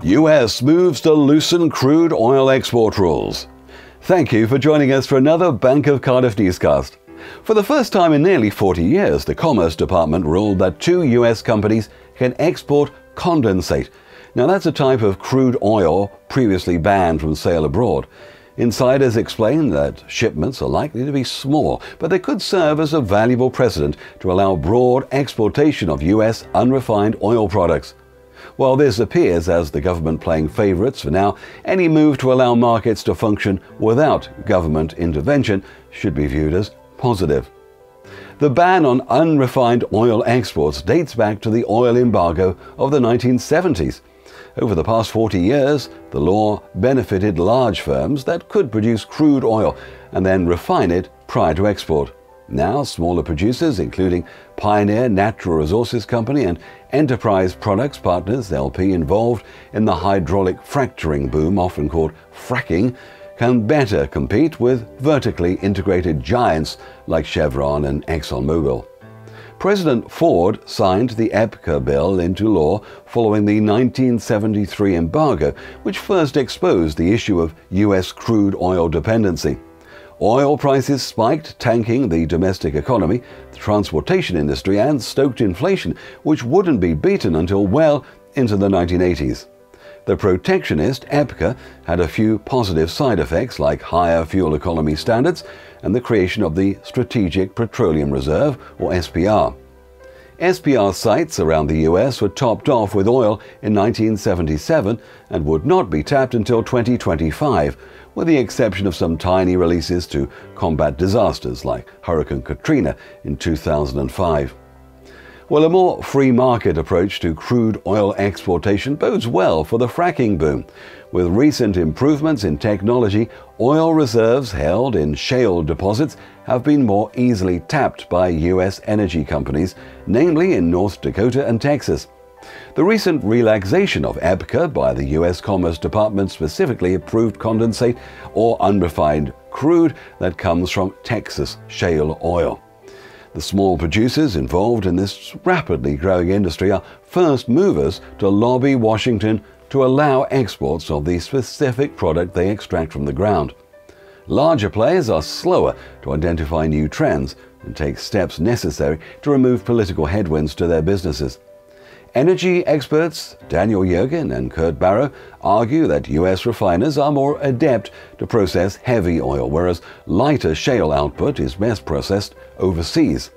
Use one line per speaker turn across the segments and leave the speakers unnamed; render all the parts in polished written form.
US moves to loosen crude oil export rules. Thank you for joining us for another Bank of Cardiff newscast. For the first time in nearly 40 years, the Commerce Department ruled that 2 US companies can export condensate. Now that's a type of crude oil previously banned from sale abroad. Insiders explain that shipments are likely to be small, but they could serve as a valuable precedent to allow broad exportation of US unrefined oil products. While this appears as the government playing favourites for now, any move to allow markets to function without government intervention should be viewed as positive. The ban on unrefined oil exports dates back to the oil embargo of the 1970s. Over the past 40 years, the law benefited large firms that could produce crude oil and then refine it prior to export. Now, smaller producers, including Pioneer Natural Resources Company and Enterprise Products Partners LP, involved in the hydraulic fracturing boom, often called fracking, can better compete with vertically integrated giants like Chevron and ExxonMobil. President Ford signed the EPCA bill into law following the 1973 embargo, which first exposed the issue of US crude oil dependency. Oil prices spiked, tanking the domestic economy, the transportation industry, and stoked inflation, which wouldn't be beaten until well into the 1980s. The protectionist EPCA had a few positive side effects like higher fuel economy standards and the creation of the Strategic Petroleum Reserve, or SPR. SPR sites around the US were topped off with oil in 1977 and would not be tapped until 2025, with the exception of some tiny releases to combat disasters like Hurricane Katrina in 2005. Well, a more free market approach to crude oil exportation bodes well for the fracking boom. With recent improvements in technology, oil reserves held in shale deposits have been more easily tapped by US energy companies, namely in North Dakota and Texas. The recent relaxation of EPCA by the US Commerce Department specifically approved condensate or unrefined crude that comes from Texas shale oil. The small producers involved in this rapidly growing industry are first movers to lobby Washington to allow exports of the specific product they extract from the ground. Larger players are slower to identify new trends and take steps necessary to remove political headwinds to their businesses. Energy experts Daniel Yergin and Kurt Barrow argue that US refiners are more adept to process heavy oil, whereas lighter shale output is best processed overseas.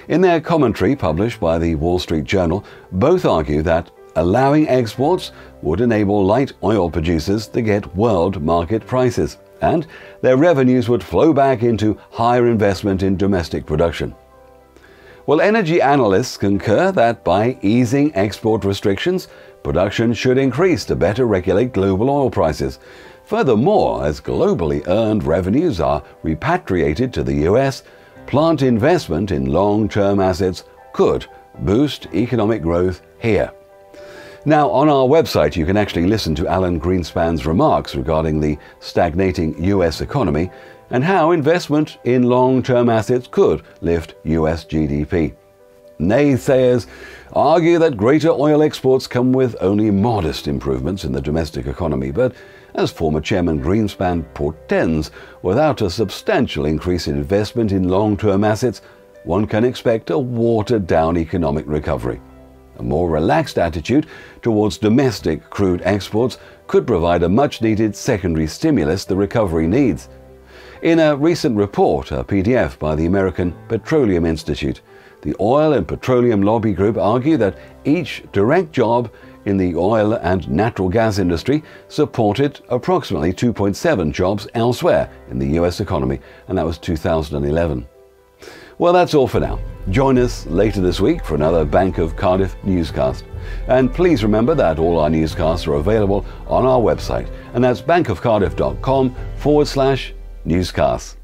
In their commentary published by the Wall Street Journal, both argue that allowing exports would enable light oil producers to get world market prices, and their revenues would flow back into higher investment in domestic production. Well, energy analysts concur that by easing export restrictions, production should increase to better regulate global oil prices. Furthermore, as globally earned revenues are repatriated to the US, plant investment in long-term assets could boost economic growth here. Now, on our website, you can actually listen to Alan Greenspan's remarks regarding the stagnating US economy and how investment in long-term assets could lift US GDP. Naysayers argue that greater oil exports come with only modest improvements in the domestic economy, but as former Chairman Greenspan portends, without a substantial increase in investment in long-term assets, one can expect a watered-down economic recovery. A more relaxed attitude towards domestic crude exports could provide a much-needed secondary stimulus the recovery needs. In a recent report, a PDF by the American Petroleum Institute, the Oil and Petroleum Lobby Group argue that each direct job in the oil and natural gas industry supported approximately 2.7 jobs elsewhere in the US economy, and that was 2011. Well, that's all for now. Join us later this week for another Bank of Cardiff newscast. And please remember that all our newscasts are available on our website, and that's bankofcardiff.com/newscasts.